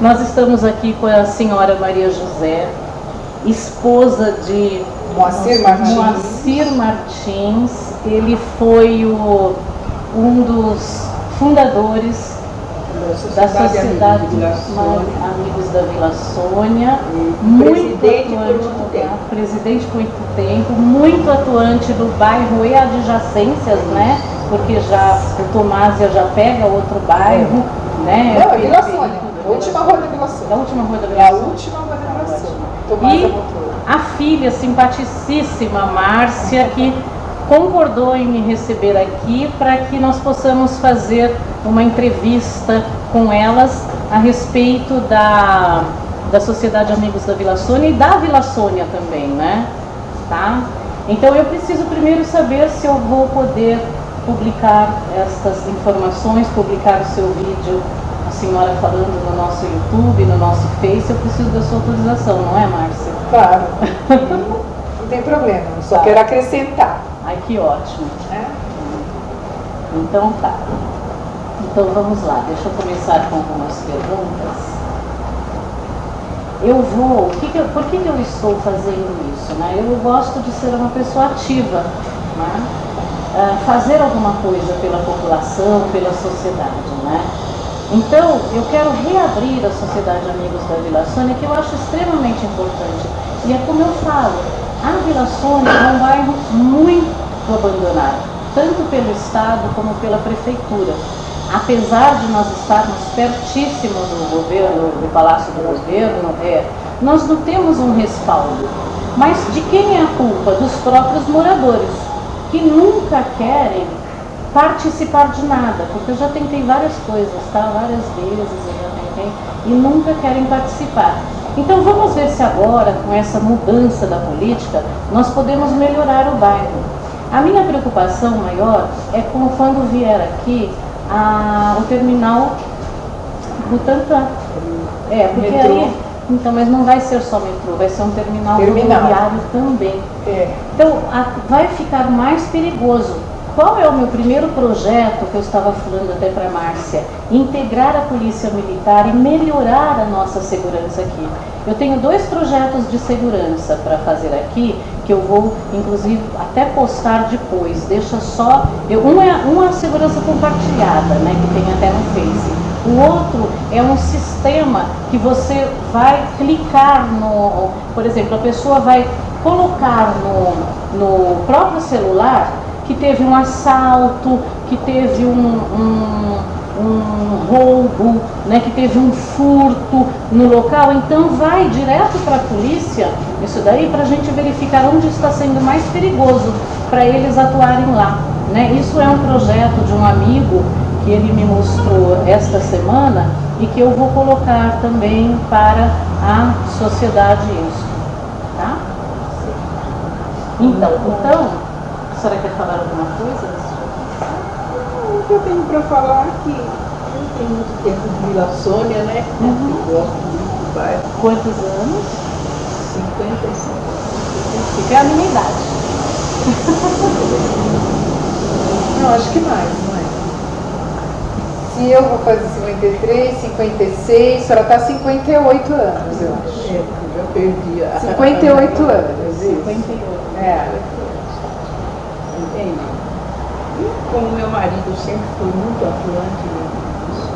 Nós estamos aqui com a senhora Maria José, esposa de Moacir Martins. Ele foi um dos fundadores da Sociedade Amigos da Vila Sônia, presidente por muito tempo, muito atuante do bairro e adjacências, né? Porque já o Tomásia já pega outro bairro, né? Não, é Vila Sônia, a última rua da Vila Sônia. A última rua da Vila É a Sônia. última rua da Vila Sônia. Tomásia voltou. A filha simpaticíssima Márcia, que concordou em me receber aqui para que nós possamos fazer uma entrevista com elas a respeito da Sociedade Amigos da Vila Sônia e da Vila Sônia também, né? Tá? Então eu preciso primeiro saber se eu vou poder publicar estas informações, publicar o seu vídeo, a senhora falando no nosso YouTube, no nosso Face. Eu preciso da sua autorização, não é, Márcia? Claro, não tem problema, eu só quero acrescentar. Ai, que ótimo. Então tá. Então vamos lá, deixa eu começar com algumas perguntas. Por que eu estou fazendo isso? Né? Eu gosto de ser uma pessoa ativa, né? Fazer alguma coisa pela população, pela sociedade, né? Então, eu quero reabrir a Sociedade Amigos da Vila Sônia, que eu acho extremamente importante. E é como eu falo, a Vila Sônia é um bairro muito abandonado, tanto pelo Estado como pela Prefeitura. Apesar de nós estarmos pertíssimo do governo, do Palácio do Governo, nós não temos um respaldo. Mas de quem é a culpa? Dos próprios moradores, que nunca querem participar de nada, porque eu já tentei várias coisas, tá? Várias vezes eu já tentei e nunca querem participar. Então vamos ver se agora, com essa mudança da política, nós podemos melhorar o bairro. A minha preocupação maior é com quando vier aqui o terminal Butantã. Porque metrô. aí, então, mas não vai ser só metrô, vai ser um terminal rodoviário também. Então vai ficar mais perigoso. Qual é o meu primeiro projeto que eu estava falando até para a Márcia? Integrar a polícia militar e melhorar a nossa segurança aqui. Eu tenho 2 projetos de segurança para fazer aqui, que eu vou, inclusive, até postar depois. Deixa só... Um é a segurança compartilhada, né, que tem até no Face. O outro é um sistema que você vai clicar no... Por exemplo, a pessoa vai colocar no próprio celular que teve um assalto, que teve um roubo, né, que teve um furto no local. Então vai direto para a polícia, isso daí, para a gente verificar onde está sendo mais perigoso para eles atuarem lá, né? Isso é um projeto de um amigo que ele me mostrou esta semana e que eu vou colocar também para a sociedade isso, tá? Então, a senhora quer falar alguma coisa? O que eu tenho para falar é que eu tenho muito tempo de Vila Sônia, né? Eu gosto muito do bairro. Quantos anos? 55. Fica a minha idade. Não, acho que mais, não é? Se eu vou fazer 53, 56, a senhora está 58 anos, eu acho. Eu já perdi a... 58 anos, isso. 58. Entende? E como meu marido sempre foi muito atuante nisso,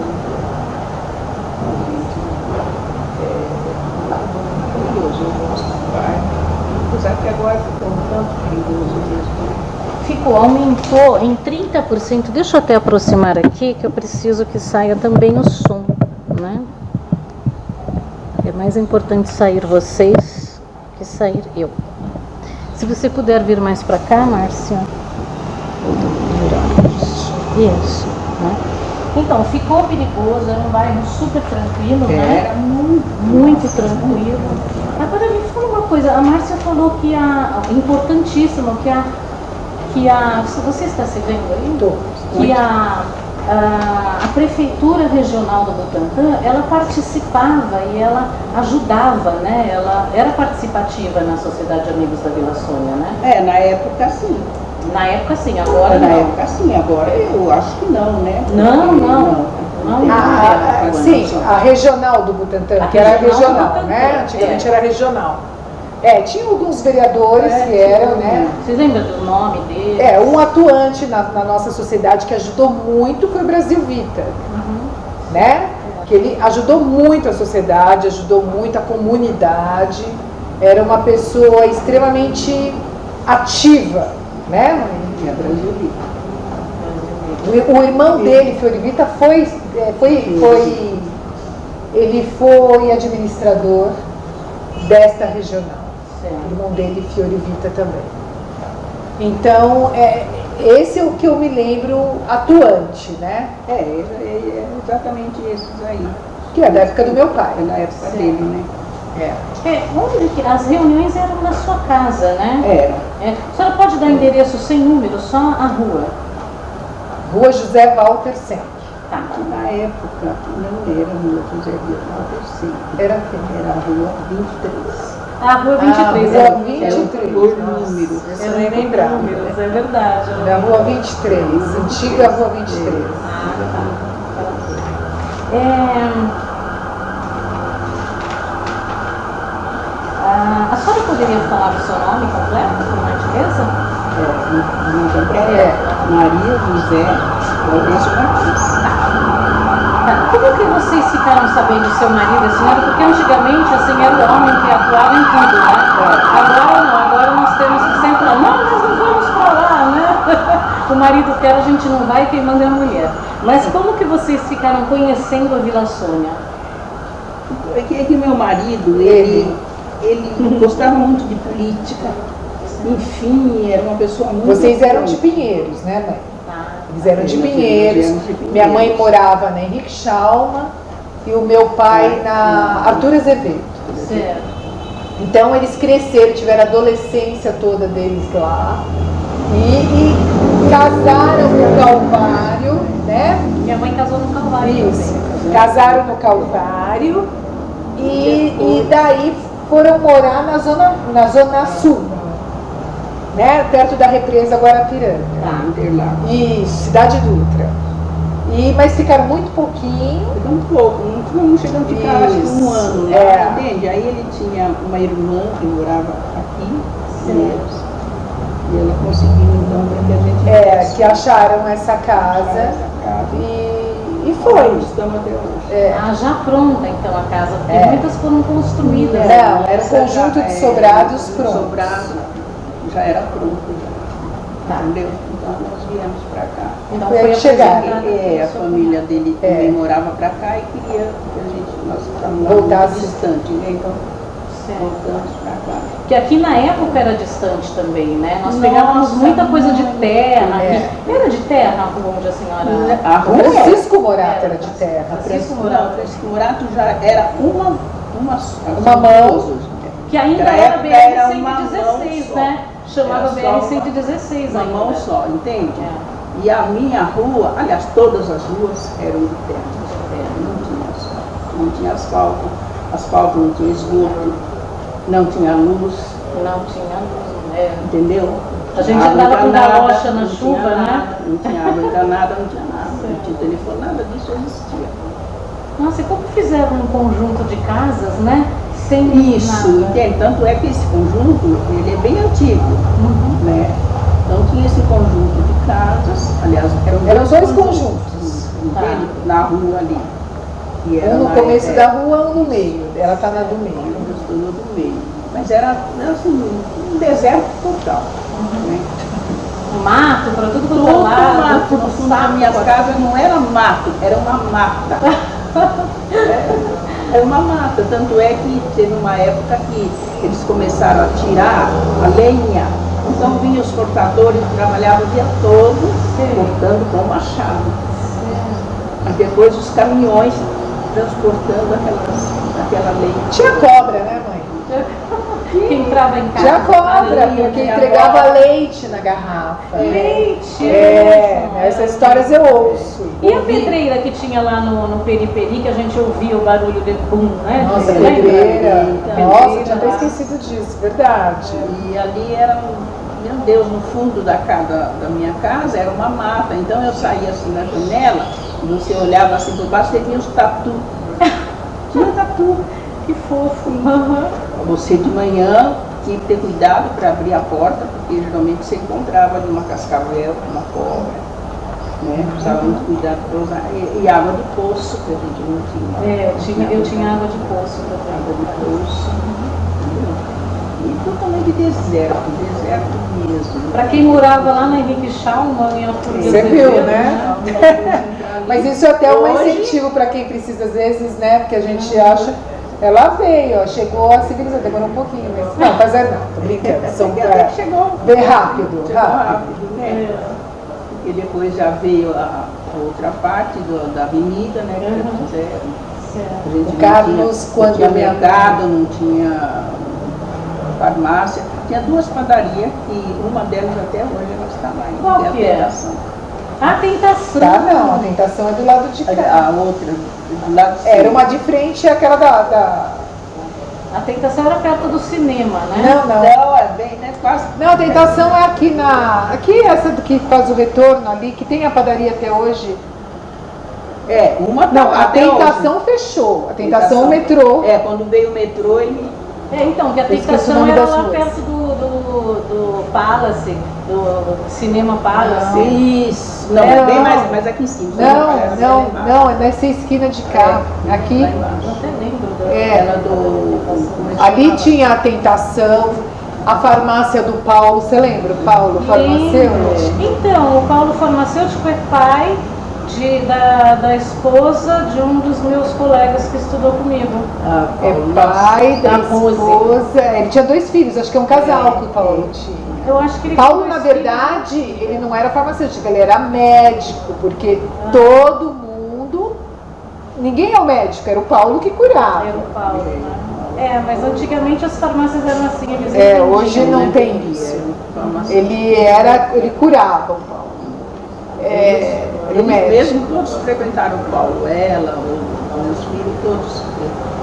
curioso, eu gosto do bairro. Apesar que agora ficou um tanto perigoso mesmo. Ficou, aumentou em 30%. Deixa eu até aproximar aqui, que eu preciso que saia também o som, né? É mais importante sair vocês que sair eu. Se você puder vir mais para cá, Márcia. Isso, né? Então, ficou perigoso, era um bairro super tranquilo, né? Era muito tranquilo. Agora me fala uma coisa, a Márcia falou que importantíssimo, você está se vendo aí? Que a Prefeitura Regional do Butantã, ela participava e ela ajudava, né? Ela era participativa na Sociedade Amigos da Vila Sônia, né? Na época sim. Na época sim, agora Na não. época sim, agora eu acho que não, né? Sim, a regional do Butantã, que era regional, né? Antigamente era regional. Tinha alguns vereadores que eram, né? Vocês lembram do nome dele? Um atuante na nossa sociedade que ajudou muito foi o Brasil Vita, né? Que ele ajudou muito a sociedade, ajudou muito a comunidade, era uma pessoa extremamente ativa, né? O irmão dele, Fiore Vita, ele foi administrador desta regional. O irmão dele, Fiore Vita, também. Então, esse é o que eu me lembro atuante, né? É exatamente esses aí. Que é da época do meu pai. É da época dele, né? Onde que as reuniões eram na sua casa, né? Era. A senhora pode dar endereço sem número, só a rua? Rua José Walter Senck. Tá. Na época não era Rua José Walter Senck. Era quem? Era a Rua 23. A Rua 23. Rua 23. Por números. Eu nem lembro números, é verdade. Da Rua 23, antiga Rua 23. A senhora poderia falar o seu nome completo, por gentileza? Maria José Lourenço Martins. Como que vocês ficaram sabendo do seu marido, a senhora? Porque antigamente assim era o homem que atuava em tudo, né? Agora não, agora nós temos que sempre falar, não, nós não vamos pra lá, né? O marido quer, a gente não vai, quem manda é a mulher. Mas como que vocês ficaram conhecendo a Vila Sônia? É que meu marido, ele gostava muito de política. Enfim, era uma pessoa muito... Vocês eram de Pinheiros, né, mãe? Eles eram de Pinheiros. Minha mãe morava na Henrique Schalma e o meu pai na Arthur Azevedo. Certo. Então eles cresceram, tiveram a adolescência toda deles lá e casaram no Calvário, né? Minha mãe casou no Calvário. Isso. Casaram no Calvário e daí foram morar na zona sul, né? Perto da represa Guarapiranga. Isso, Cidade Dutra. Mas ficaram muito pouquinho. Muito pouco, não chegando a ficar acho que um ano, né? Entende? Aí ele tinha uma irmã que morava aqui, e ela conseguiu então que a gente... que acharam essa casa. E foi. Estamos até hoje. Já pronta então a casa, porque muitas foram construídas. Não, era um conjunto de sobrados prontos. Sobrado já era pronto. Entendeu? Então nós viemos para cá. Então foi chegar. A família dele também morava para cá e queria que nós estávamos voltasse distante, né? Então voltamos para cá. Que aqui na época era distante também, né? Nós pegávamos muita coisa de terra aqui. Era de terra a rua onde a senhora... A rua Francisco Morato era de terra. Francisco Morato já era uma mão. Que ainda era BR-116, né? Chamava BR-116 ainda. Uma mão só, entende? E a minha rua, aliás, todas as ruas eram de terra. Não tinha asfalto, não tinha esgoto, não tinha luz. Entendeu? A gente andava com galocha na chuva, né? Não tinha água encanada, não tinha nada, não tinha telefone, nada disso existia. Nossa, e como fizeram um conjunto de casas, né? Sem isso, entende? Tanto é que esse conjunto, ele é bem antigo, né? Então tinha esse conjunto de casas, aliás, eram dois conjuntos, entende? Na rua ali. Um no começo da rua, um no meio. Ela está na do meio. Do meio. Mas era assim, um deserto total. Né? Mato, para tudo quanto é lado. Mato, no fundo das minhas casas não era mato, era uma mata. Era uma mata, tanto é que teve uma época que eles começaram a tirar a lenha, então vinham os cortadores, trabalhavam o dia todo cortando com machado. E depois os caminhões transportando aquela lenha. Tinha cobra, né, mãe? Que entrava em casa. Tinha cobra, porque entregava leite na garrafa. Leite! Essas histórias eu ouço. E a pedreira que tinha lá no Periperi, que a gente ouvia o barulho de bum, né? Nossa, pedreira. Nossa, eu tinha até esquecido disso, verdade. E ali era meu Deus, no fundo da minha casa era uma mata, então eu saía assim na janela, e você olhava assim por baixo, você via os tatu. Tinha tatu. Que fofo. Você de manhã tinha que ter cuidado para abrir a porta, porque geralmente você encontrava ali uma cascavel, uma cobra, né? Precisava muito cuidado para usar. E água de poço, que a gente não tinha. Eu tinha água de poço também. Água de poço. E totalmente deserto mesmo. Para quem morava lá na Henrique Schaumann, em Altura Você viu, né? Mas isso é até um incentivo para quem precisa, às vezes, né? Porque a gente acha. Ela veio, ó, chegou a civilização, demorou um pouquinho, mas não, mas é não, tô brincando. Chegou bem rápido. Né? E depois já veio a outra parte da avenida, né? Que fizeram. A gente o Carlos, não tinha mercado, não tinha farmácia. Tinha 2 padarias e uma delas até hoje ela está lá. Qual que é? A Tentação. Tá, não, a Tentação é do lado de cá. A outra, do lado de cima. Era uma de frente, aquela da... A Tentação era perto do cinema, né? Não, é bem, né? Quase. Não, a Tentação é aqui aqui essa do que faz o retorno ali, que tem a padaria até hoje. Uma não, a Tentação hoje fechou. A Tentação, o metrô. Quando veio o metrô, ele... então, que a Tentação era lá perto do Palace, do Cinema Palace. Isso. Não, é bem mais aqui em cima. Não, é nessa esquina de cá. Aqui. Eu até lembro ali tinha a Tentação, a farmácia do Paulo, você lembra? O Paulo, farmacêutico? Então, o Paulo farmacêutico é pai da esposa de um dos meus colegas que estudou comigo. É pai da esposa. Ele tinha 2 filhos, acho que é um casal que o Paulo tinha. Eu acho que ele Paulo, na verdade, ele não era farmacêutico, ele era médico, porque todo mundo, ninguém é o médico, era o Paulo que curava. Era o Paulo, né? Mas antigamente as farmácias eram assim, eles hoje não tem isso. Ele curava o Paulo. Mesmo todos frequentaram o Paulo, ela, os meus filhos, todos.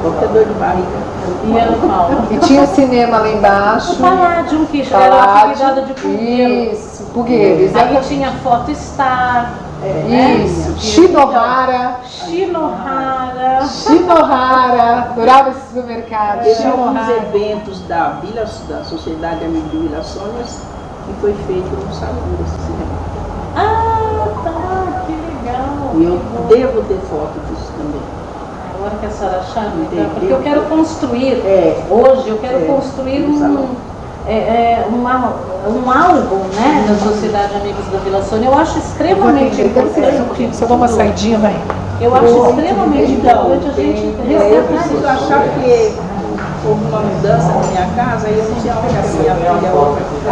Qualquer dor de barriga. E era o Paulo. E tinha o cinema lá embaixo. O Paládio, que era a atividade de Pulgueiro. Isso, Pulgueiro. Aí tinha Foto Star. Isso, Shinohara. Adorava esse supermercado. Teve alguns eventos da Sociedade Amigo de Vila Sônias que foi feito no salão desse cinema. Tá, que legal. E eu devo ter foto disso também. Agora que a senhora achar, porque eu quero construir, hoje eu quero construir um álbum, né, da Sociedade Amigos da Vila Sônia. Eu acho extremamente importante. Só dá uma saidinha, vai. Eu acho extremamente importante a gente eu preciso achar que houve uma mudança na minha casa e eu não sei onde a minha filha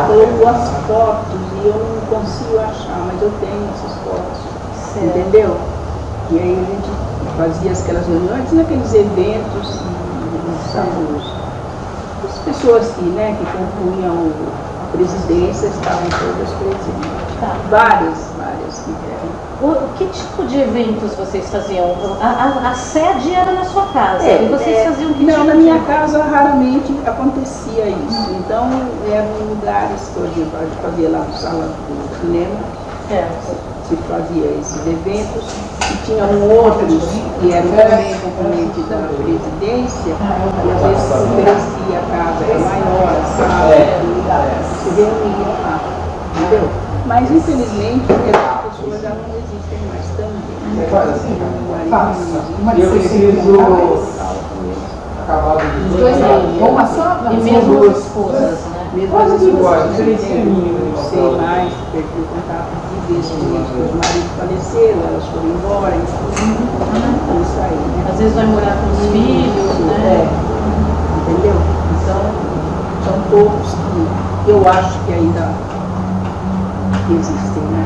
colocou as fotos e eu não consigo achar, mas eu tenho essas fotos, entendeu? E aí a gente fazia aquelas reuniões, naqueles eventos, as pessoas que compunham a presidência estavam todas presentes. Várias que eram. Que tipo de eventos vocês faziam? A sede era na sua casa, e vocês faziam que Não, na minha casa raramente acontecia isso. Então eram lugares, por exemplo, a gente fazia lá no sala do cinema, se fazia esses eventos, e tinha outros que eram também componente da presidência, e às vezes se oferecia a casa, era maior, a sala, se reuniam lá, entendeu? Mas infelizmente essas pessoas já não existem mais também. Eu preciso acabar de Uma só? E mesmo as esposas, né? Mesmo as esposas, não sei mais, perdi o contato de vez que os maridos faleceram, elas foram embora, isso aí, né? Às vezes vai morar com os filhos, né? Entendeu? Então, são poucos que eu acho que ainda existem, né?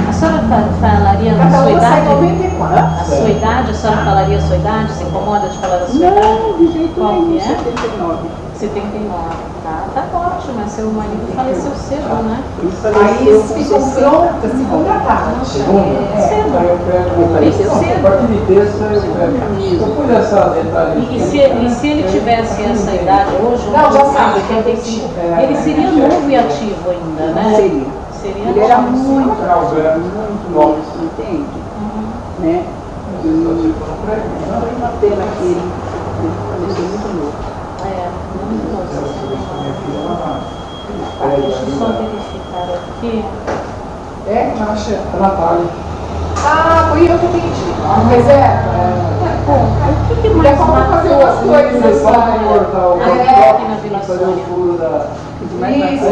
A senhora falaria na sua idade? A sua idade? A senhora falaria a sua idade? Se incomoda de falar a sua idade? Não, de jeito nenhum. 79. 79. Tá ótimo, mas seu marido faleceu cedo, né? Aí ficam prontas segunda tarde. Cedo. A partir de terça eu pus essa detalhe. E se ele tivesse essa idade hoje, Não, já sabe, 85, ele seria novo e ativo ainda, né? Seria Ele era ativo. muito novo, entende? Né? E foi uma pena que ele faleceu muito novo. Muito novo. Deixa eu só verificar aqui. É, Marcha? A Natália. Ah, foi eu que pedi. Reserva. Bom, o que mais Vamos fazer umas coisas, Vocês podem sabe? cortar o aqui na Vila fazer o Sônia? furo da... Isso,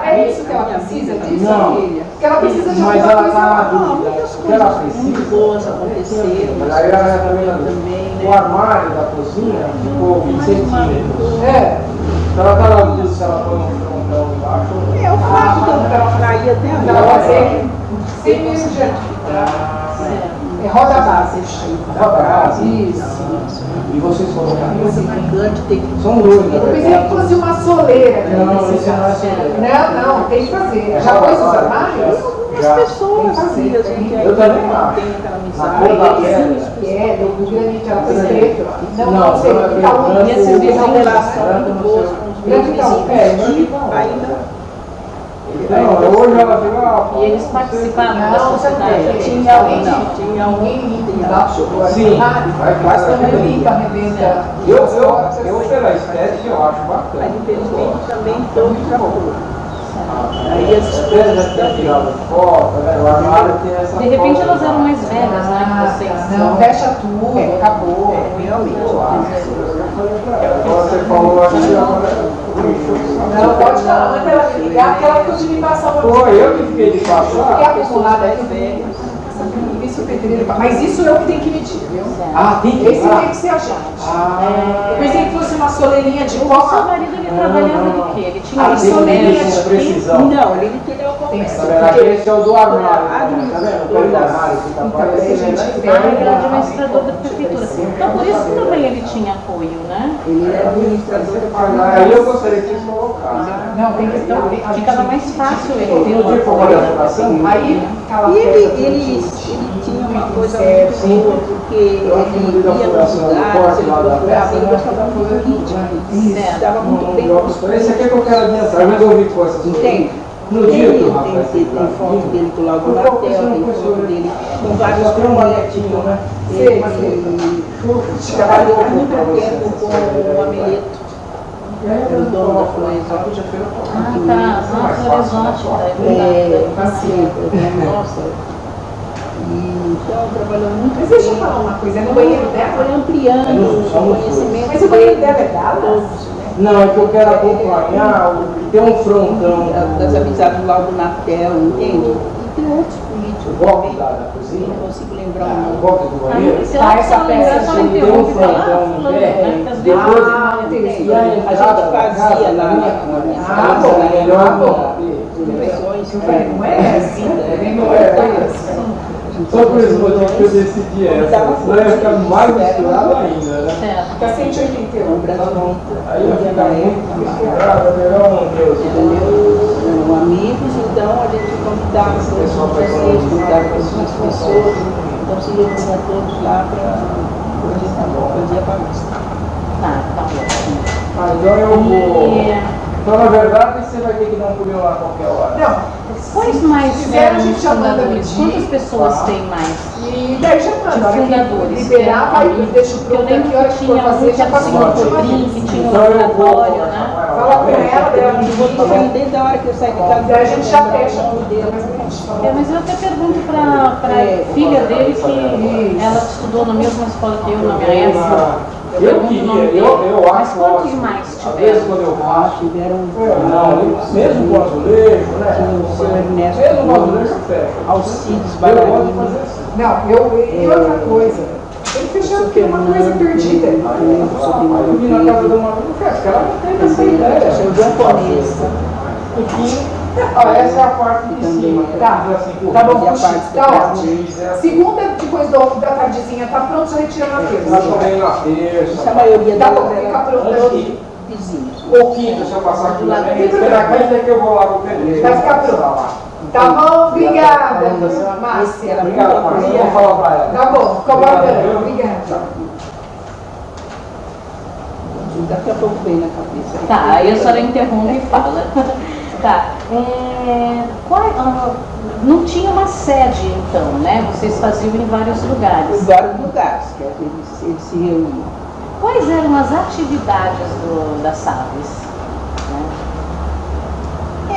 é isso que ela precisa disso? Não. Que ela precisa de Mas alguma ela está na coisa. dúvida. O que ela precisa? Boas aconteceram. Mas aí ela também na dúvida. O armário da cozinha ficou 20 centímetros. É. Então ela está na dúvida se ela põe um frontão embaixo. É o fato de ela cair até Ela agora. vai ser sem energia. É roda base. Roda base. Isso. E vocês colocaram? Coisa marcante, tem que São dois, na Eu pensei que verdade. fosse uma soleira. Não, esse não é soleira. Não, tem que fazer. Já pôs os armários? as pessoas assim, a gente Eu também acho. tem aquela Na cor da amizade. pedra. Do granito, ela fez preto. Não, Não, sei, ela tá fez um. E esses Tem uma vizinhos relação muito boa com os meus vizinhos aqui, ainda. Não, hoje ela fica. E eles participavam da Não, sociedade. Tinha um, tinha um. Sim, Mas também limpa, arrebenta. eu pela estética eu acho Mas bacana. infelizmente também todos acabou. Aí as As esposas já tinha tirado foto, né? O armário tem essa De repente foto. elas eram mais velhas, né? Que vocês. Não, fecha tudo, acabou. realmente. Agora você falou aqui agora. Não, pode falar, manda ela me ligar, porque ela ficou de me passar uma Foi eu que fiquei de Fiquei passar. acumulada aqui. Isso o pedreiro. Mas isso eu que tenho que medir, viu? Ah, tem que Esse tem ir que ser a gente. Ah, Eu pensei que fosse uma soleirinha de O seu copa. marido ele trabalhava de quê? Ele tinha Ah, uma tem que soleira medir de com precisão. Não, ele entendeu o Tem que comércio. ser. Tá vendo? Aqui esse é o do armário. Tá vendo? Tá vendo? O pé do armário fica Então, aparecendo. a gente Ah, ele era administrador da prefeitura. Então por isso que também ele tinha apoio, né? Ele era administrador da Aí eu gostaria que vocês colocassem. Não, tem que Então ficava mais fácil ele ter Tem uma tipo uma apoio. decoração? Aí, aquela E festa ele tinha uma coisa muito boa, porque ele ia nos lugares, ele procurava, ele gostava muito do ritmo, ele estava muito bem Esse construído. aqui é que eu quero adiantar. Eu resolvi pôr essas coisas. Entende? No dia que o Tem rapaz tem foto dele do Lago Natel, tem foto dele com vários tem um projetos. manequinho, né? Ele trabalhou muito tempo com o Ameleto, o dono da Florexótica. Ah, tá. Ah, Florexótica, é verdade. Nossa. Então, trabalhou muito Mas deixa eu falar uma coisa, é no banheiro dela? Foi ampliando o conhecimento. Mas o banheiro dela é dela? Todos, né? Não, é que eu quero acompanhar, tem um frontão. Das amizades do Lago Natel, entende? E tem outros políticos O golpe também. da cozinha, Não consigo lembrar o o nome. golpe do Ah, banheiro. se ela essa só lembrar, peça só tem um interrompe e fala, frontão ah, em fulano, pé, né? Porque às vezes depois- Ah, entendi. E a A gente entrada da fazia casa, lá na minha na bom, melhor bom. eleições. Não é assim, não é assim. Só por esse motivo que eu decidi essa. Senão ia ficar mais misturado ainda, né? certo. Fica 181. Aí ia ficar muito misturado, é melhor não ter os Eram amigos, então a gente convidava todos os vocês, convidava todas as pessoas, então se reunia todos lá para fazer a bagunça. Tá, tá bom. Ah, então eu vou. E Então, na verdade, você vai ter que dar um pulinho lá a qualquer hora. Não, quais mais Se quiser, a eram gente os já manda fundadores? medir. Quantas pessoas tem mais? e daí já manda, De na hora fundadores. que liberar, vai, Porque deixa o eu pronto lembro aqui, a hora que que for tinha um fazer, que já era passa assim, uma um cobrinho, que tinha um Então, eu vou laboratório, conversar né? com ela. Fala com ela, daí ela me diz, Desde a hora que eu saí de casa, daí a gente já lembrar o fecha nome tudo, dele. mas a gente fala. Mas eu até pergunto para filha dele que ela estudou na mesma escola que eu na minha época. Eu pergunto o queria, nome dele. eu Mas acho quantos ótimo. mais Às tiveram? vezes quando eu faço, Tiveram não, mesmo com azulejo, né? o seu Ernesto, Mesmo com azulejo eu fecho. Alcides Eu gosto de Bailarino, fazer assim. Não, e outra coisa, tem que fechar porque é uma coisa perdida. Eu vim na casa de uma amiga, fecho, que ela não tem essa ideia. seu japonesa. Enfim, essa é a parte de cima. Tá, Assim, tá bom, E a parte tá ótimo. Segunda, depois da tardezinha, tá pronto, já retira na Nós terça. comemos na Essa terça. maioria Tá delas bom, fica eram pronto todos aqui. vizinhos. pouquinho, se eu passar aqui lá. Será que eu vou lá com o pedreiro? Vai ficar pronto. Tá bom, obrigada, Márcia. Obrigado, Márcia. Eu vou falar pra ela. Tá bom, ficou bacana. Obrigada. Daqui a pouco vem na cabeça. Tá, aí a senhora interrompe e fala. Tá. Não tinha uma sede, então, né? Vocês faziam em vários lugares. Em vários lugares, que eles se reuniam. Quais eram as atividades das SAVES? O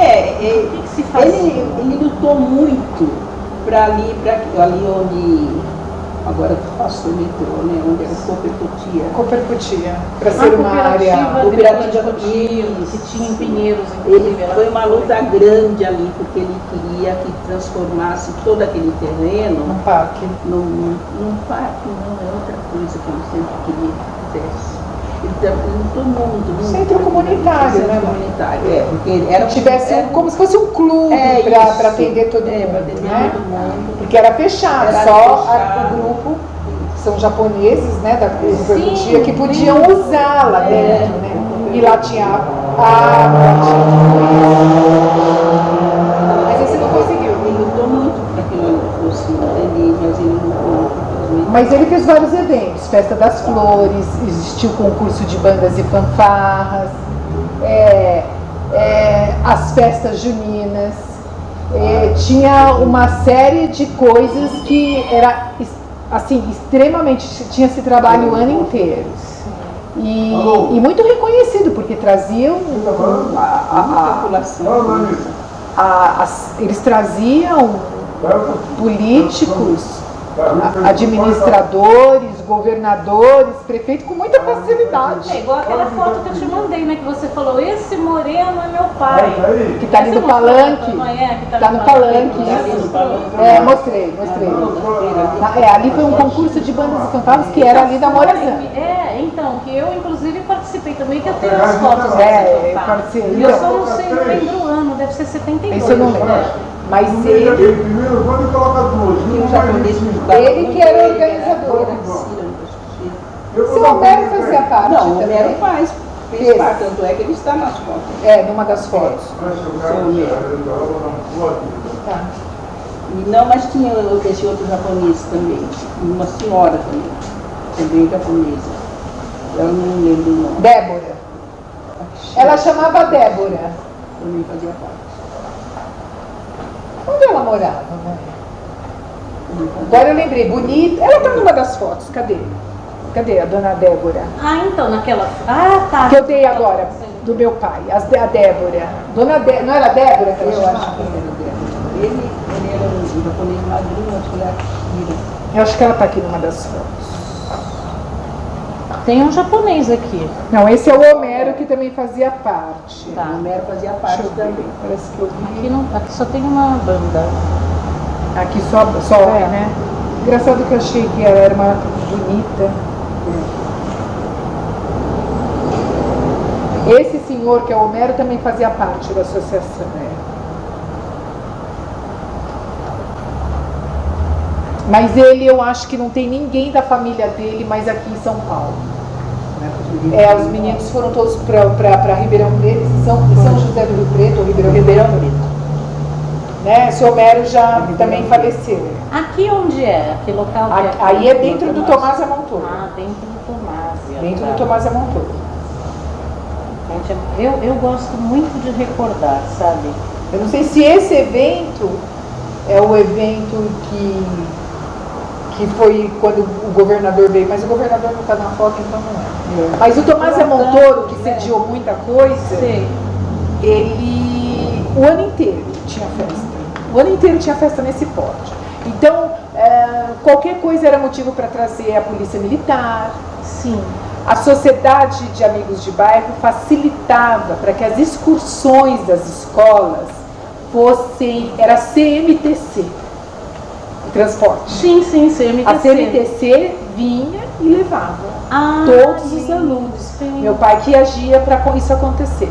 que se fazia? Ele lutou muito para ali onde agora passou o metrô, né? Onde era o Copercutia, para ser uma área cooperativa que tinha em Pinheiros, Ele inclusive. foi uma luta grande ali, porque ele queria que transformasse todo aquele terreno no parque. Num parque, não, é outra coisa que ele sempre queria que fizesse. Ele lutou muito. Centro comunitário, centro né? comunitário, porque era como se fosse um clube para atender todo mundo, para atender né? todo mundo. Porque era fechado, Era só fechado. o grupo, que são japoneses, né, da Copercutia, que podiam usar lá dentro, né? E lá tinha mas esse não conseguiu. Ele lutou muito para que ele fosse ali, mas ele lutou. Mas ele fez vários eventos, Festa das Flores, existiu concurso de bandas e fanfarras, as festas juninas, tinha uma série de coisas que era assim, extremamente, tinha esse trabalho o ano inteiro. E muito reconhecido, porque traziam eles traziam políticos, administradores, governadores, prefeito com muita facilidade. É igual aquela foto que eu te mandei, né? Que você falou, esse moreno é meu pai. Que está ali no palanque. Está no palanque. Mostrei. Ali foi um concurso de bandas e fanfarras que era ali da Morazã. Então, que eu inclusive participei também, que eu tenho as fotos participei. E eu só não sei, não lembro o ano, deve ser 72. Isso eu não lembro. Mas ele primeiro, quando coloca duas, ele que era organizador. Seu Homero fazia parte. Não, o Homero fez parte, tanto é que ele está nas fotos. Numa das fotos. Não, mas tinha esse outro japonês também, uma senhora também japonesa. Eu não lembro o nome. Débora. Ela chamava Débora. Também fazia parte. Onde ela morava, né? Agora eu lembrei, bonita. Ela tá numa das fotos, cadê? Cadê a dona Débora? Então, naquela... tá. Que eu dei agora, do meu pai, a Débora. Não era a Débora que ela chamava? Ele era um japonês madrinho, acho que ele era Kira. Eu acho que ela tá aqui numa das fotos. Tem um japonês aqui. Não, esse é o Homero que também fazia parte. Tá. O Homero fazia parte também. Parece que eu vi. Aqui só tem uma banda. Aqui só né? Engraçado que eu achei que ela era uma bonita. Esse senhor que é o Homero também fazia parte da associação. Mas ele, eu acho que não tem ninguém da família dele mais aqui em São Paulo. Os meninos foram todos para Ribeirão Preto, São José do Rio Preto, ou Ribeirão Preto. Né? Seu Homero já também faleceu. Aqui onde é? Que local que é? Aí é dentro do Tomás Amontoro. Dentro do Tomás. Dentro do Tomás Amontoro. Eu gosto muito de recordar, sabe? Eu não sei se esse evento é o evento que foi quando o governador veio, mas o governador não está na foto, então não é. Mas o Tomás Amontoro, que sediou muita coisa, ele o ano inteiro tinha festa. O ano inteiro tinha festa nesse porte. Então, qualquer coisa era motivo para trazer a polícia militar. Sim. A sociedade de amigos de bairro facilitava para que as excursões das escolas fossem, era CMTC. transporte. Sim, CMTC. A CMTC vinha e levava todos os alunos. Sim. Meu pai que agia para isso acontecer.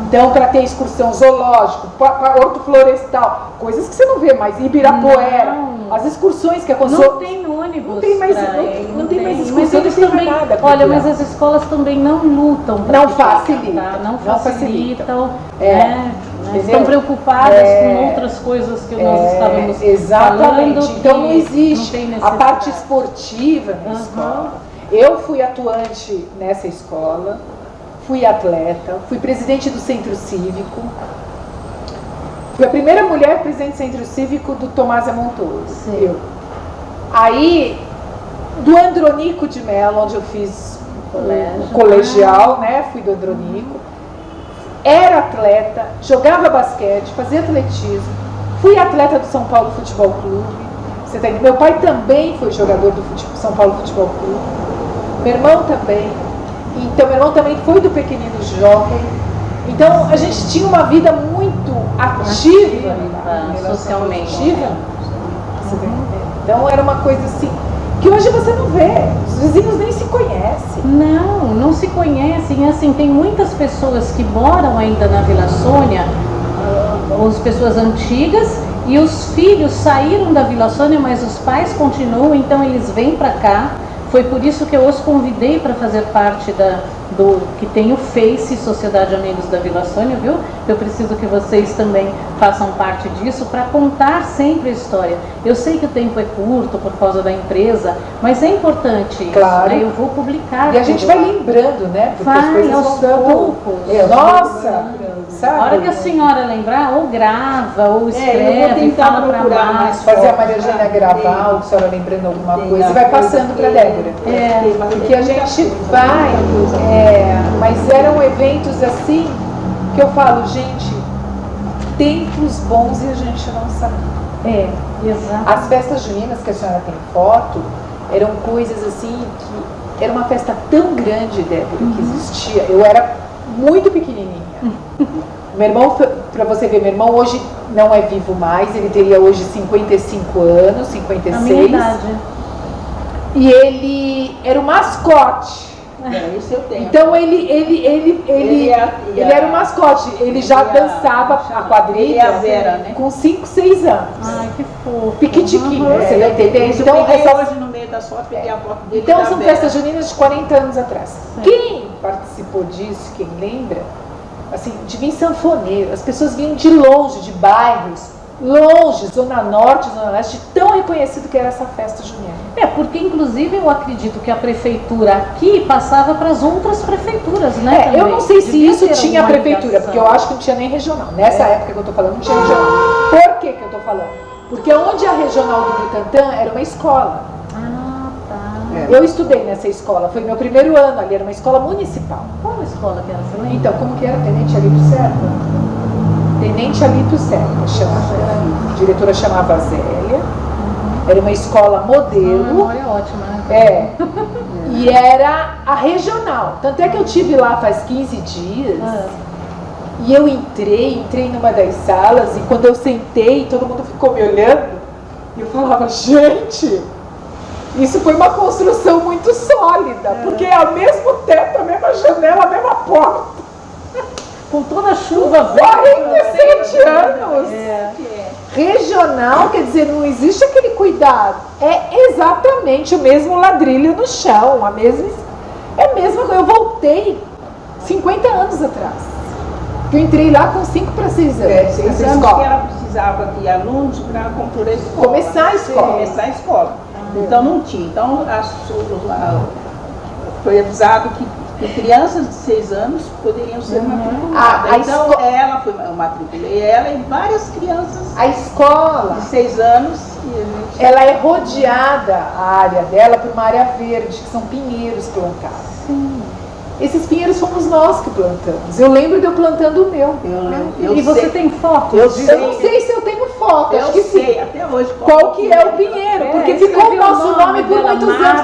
Então, para ter excursão zoológico, horto florestal, coisas que você não vê mais, Ibirapuera, as excursões que aconteceu. Não tem ônibus. Não tem mais excursão, mas eles não tem também, nada. olha, mas as escolas também não lutam. Não facilitam. Tá? Não facilitam. Entendeu? Estão preocupadas com outras coisas que nós estávamos exatamente. falando. Então não existe não a parte esportiva na escola. Eu fui atuante nessa escola, fui atleta, fui presidente do Centro Cívico, fui a primeira mulher presidente do Centro Cívico do Tomás Montouro. Eu. Aí, do Andronico de Mello, onde eu fiz o colegial, né? Fui do Andronico. Era atleta, jogava basquete, fazia atletismo, fui atleta do São Paulo Futebol Clube. Você tá entendendo? Meu pai também foi jogador do São Paulo Futebol Clube. Meu irmão também. Então, meu irmão também foi do Pequenino Jockey. Então, a gente tinha uma vida muito ativa, socialmente. Ativa. Então, era uma coisa assim, que hoje você não vê. Os vizinhos nem se conhecem. Não se conhecem. Assim, tem muitas pessoas que moram ainda na Vila Sônia, as pessoas antigas, e os filhos saíram da Vila Sônia, mas os pais continuam, então eles vêm para cá. Foi por isso que eu os convidei para fazer parte do que tem o Face Sociedade Amigos da Vila Sônia, viu? Eu preciso que vocês também façam parte disso para contar sempre a história. Eu sei que o tempo é curto por causa da empresa, mas é importante isso, claro. Né? Eu vou publicar. E a gente vai lembrando, né? Porque as coisas aos vão dando... poucos. Nossa! Sabe? A hora que a senhora lembrar, ou grava, ou escreve, eu vou fala para mais. Fazer a Maria Eugênia gravar, ou a senhora lembrando alguma coisa, e vai passando para a Débora. Porque a gente vai, mas eram eventos assim, que eu falo, gente, tempos bons e a gente não sabe. Exato. As festas juninas que a senhora tem foto, eram coisas assim, que era uma festa tão grande, Débora, que existia. Eu era muito pequenininha. Meu irmão, para você ver, meu irmão hoje não é vivo mais, ele teria hoje 55 anos, 56. A minha idade. E ele era o mascote. Isso eu tenho. Então ele era o mascote, ele já dançava a quadrilha com 5, 6 anos. Ai, que fofo. Piquitiquinho, você vai entender? Então, hoje no meio das fotos, peguei a foto dele. Então são festas juninas de 40 anos atrás. Quem participou disso, quem lembra, assim, de vir sanfoneiro, as pessoas vinham de longe, de bairros, longe, Zona Norte, Zona Leste, tão reconhecido que era essa festa junina. Porque inclusive eu acredito que a prefeitura aqui passava para as outras prefeituras, né? Eu não sei se Devia isso ter tinha alguma prefeitura, ligação. porque eu acho que não tinha nem regional. Nessa época que eu tô falando, não tinha regional. Por que eu tô falando? Porque onde a regional do Butantã era uma escola. Eu estudei nessa escola, foi meu primeiro ano ali, era uma escola municipal. Qual escola que era? Você lembra? Então, como que era? Tenente Alípio Serpa? Tenente Alípio Serpa chamava. A diretora chamava Zélia. Era uma escola modelo. É ótima, né? E era a regional. Tanto é que eu tive lá faz 15 dias. E eu entrei numa das salas, e quando eu sentei, todo mundo ficou me olhando. E eu falava, gente, isso foi uma construção muito sólida, porque é o mesmo teto, a mesma janela, a mesma porta. Com toda a chuva. 47 anos! Regional, quer dizer, não existe aquele cuidado. É exatamente o mesmo ladrilho no chão, a mesma. É mesmo, eu voltei 50 anos atrás. Eu entrei lá com 5 para 6 anos. 6 anos que ela precisava de alunos para concluir a escola. Começar a escola. Então não tinha. Então foi avisado que crianças de 6 anos poderiam ser matriculadas. Então eu matriculei ela e várias crianças. A escola de 6 anos. Ela é rodeada, a área dela, por uma área verde, que são pinheiros plantados. Sim. Esses pinheiros fomos nós que plantamos. Eu lembro de eu plantando o meu. E você tem foto? Eu não sei se eu tenho foto. Eu acho que sei, sim. até hoje. Qual que é o pinheiro? Porque ficou o nosso nome por muitos anos.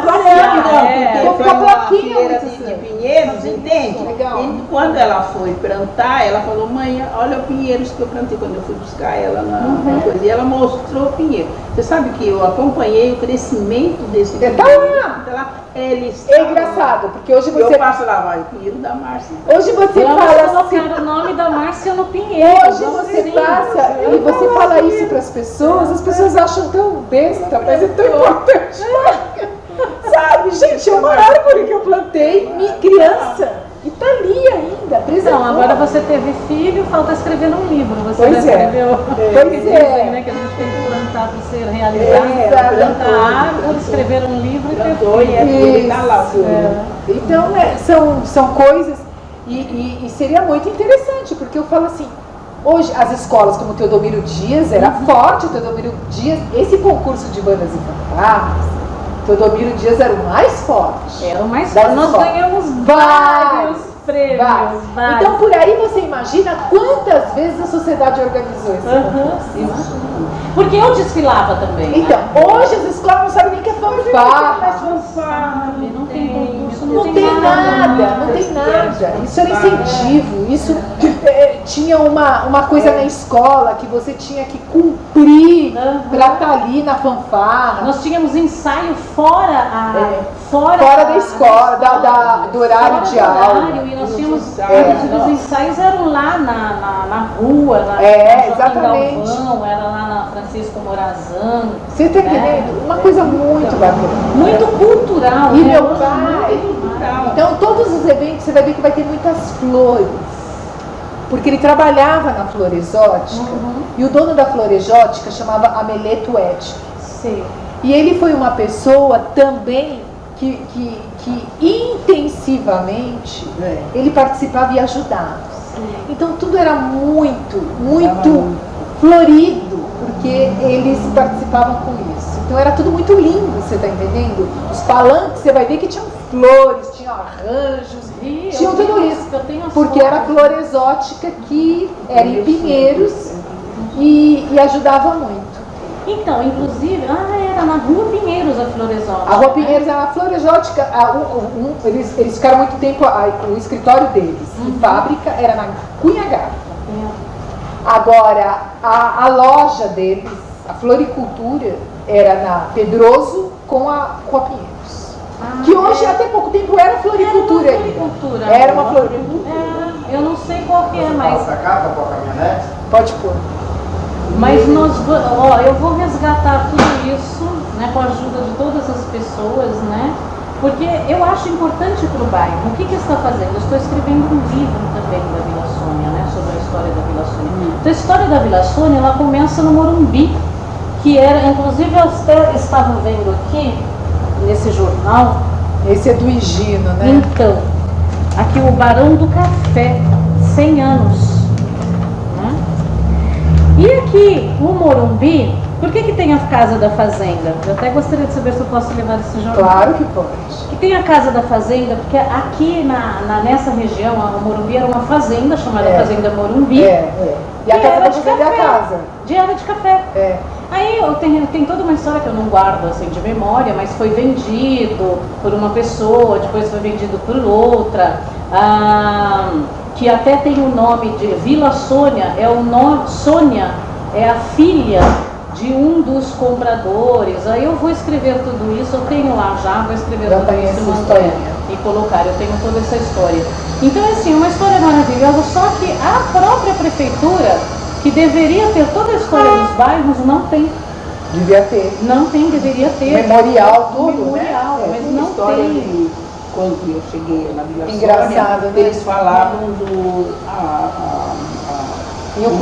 Ficou a plaquinha. De pinheiros, entende? Legal. E quando ela foi plantar, ela falou, mãe, olha os pinheiros que eu plantei quando eu fui buscar ela na coisa. E ela mostrou o pinheiro. Você sabe que eu acompanhei o crescimento desse pinheiro. Tá lá. Eles É engraçado, porque hoje você... Eu passo lá, vai, o pinheiro da Márcia. Hoje você Vamos fala assim... colocar o nome da Márcia no pinheiro. Hoje você passa e você fala isso para as pessoas acham tão besta, mas é tão importante. Sabe, gente, é uma árvore que eu plantei, criança, e tá ali ainda, preservada. Não, agora você teve filho, falta escrever um livro. Você Pois já é. escreveu. Pois Dizem, é. né, que a gente tem que plantar para ser realizado. Plantar árvore, escrever um livro e ter Plantou e ele tá lá. Então, são coisas, e seria muito interessante, porque eu falo assim, hoje as escolas como o Teodomiro Dias, era forte o Teodomiro Dias, esse concurso de bandas e fanfarras, Teodomiro Dias era o mais forte. Era o mais das forte. Nós escolas. ganhamos vários prêmios. Vários. Vários. Então, por aí você imagina quantas vezes a sociedade organizou esse concurso. Porque eu desfilava também. Então, hoje as escolas não sabem nem que é fanfarra. Não tem concurso, Não tem nada. Isso era incentivo. Isso tinha uma coisa na escola que você tinha que cumprir para estar ali na fanfarra. Nós tínhamos ensaio fora da escola, do horário de aula. E nós tínhamos os ensaios eram lá na rua, na exatamente. Galvão, era lá na Francisco Morazano. Você está entendendo? Uma coisa muito bacana. Muito cultural. E né? meu pai. Então, todos os eventos você vai ver que vai ter muitas flores. Porque ele trabalhava na flor exótica. E o dono da flor exótica chamava Ameleto Ético. Sim. E ele foi uma pessoa também que intensivamente ele participava e ajudava. Então tudo era muito florido, porque eles participavam com isso. Então era tudo muito lindo, você está entendendo? Os palanques, você vai ver que tinham flores, tinham arranjos, tinham tudo isso. Porque era flor exótica que era em Pinheiros e ajudava muito. Então, inclusive, era na Rua Pinheiros a flor exótica. A Rua Pinheiros era a flor exótica, eles ficaram muito tempo, o escritório deles, em fábrica, era na Cunha Gata. Agora, a loja deles, a floricultura, era na Pedroso com a Pinheiros. Que hoje, até pouco tempo, era floricultura ainda. Era uma floricultura. Eu não sei qual que é, mas... Pra cá, pra pôr a caminhonete? Pode pôr. Mas eu vou resgatar tudo isso, né, com a ajuda de todas as pessoas, né? Porque eu acho importante para o bairro. O que está fazendo? Eu estou escrevendo um livro também da Vila Sônia, né, sobre a história da Vila Sônia. Então, a história da Vila Sônia, ela começa no Morumbi, que era, inclusive, eu estava vendo aqui, nesse jornal. Esse é do Higino, né? Então, aqui o Barão do Café, 100 anos. E aqui, o Morumbi, por que tem a Casa da Fazenda? Eu até gostaria de saber se eu posso levar esse jornal. Claro que pode. Que tem a Casa da Fazenda, porque aqui nessa região, o Morumbi era uma fazenda chamada Fazenda Morumbi. E a Casa da Fazenda é a casa. Era de café. Aí tem toda uma história que eu não guardo assim de memória, mas foi vendido por uma pessoa, depois foi vendido por outra. Que até tem o nome de Vila Sônia, Sônia é a filha de um dos compradores. Aí eu vou escrever tudo isso, eu tenho lá já, vou escrever tudo isso e colocar, eu tenho toda essa história. Então assim, uma história maravilhosa, só que a própria prefeitura, que deveria ter toda a história dos bairros, não tem. Devia ter. Não tem, deveria ter. Memorial, tudo, memorial, né? mas não tem. Quando eu cheguei na Vila Engraçado, Sônia, né? eles falavam do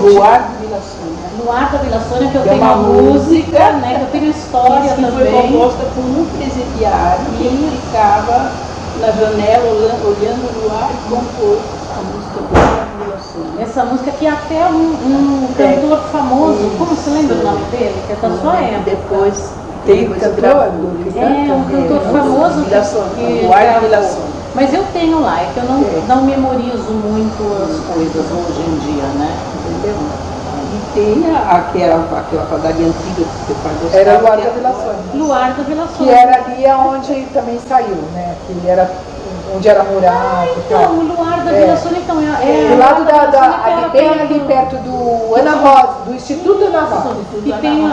Luar da Vila Sônia. Luar da Vila Sônia, que eu É tenho uma a música, música, né? Que eu tenho história que também. foi composta por um presidiário que ficava na janela olhando o luar e compôs a música do Luar da Vila Sônia. Essa música que até um cantor famoso, como você lembra o nome dele? Que é da sua época. Depois Tem cantor? Um cantor famoso que Luar da Vila Sônia. Mas eu tenho lá, é que eu não memorizo muito as coisas hoje em dia, né? Entendeu? E tem aquela padaria antiga que você faz gostar. Era o Luar da Vila Sônia. Luar da Vila Que Sônia. era ali onde também saiu, né? Que era onde era morado. Então, o luar da Vila Sônia, então, do lado bem ali perto do Ana Rosa, do Instituto Ana Rosa. E tem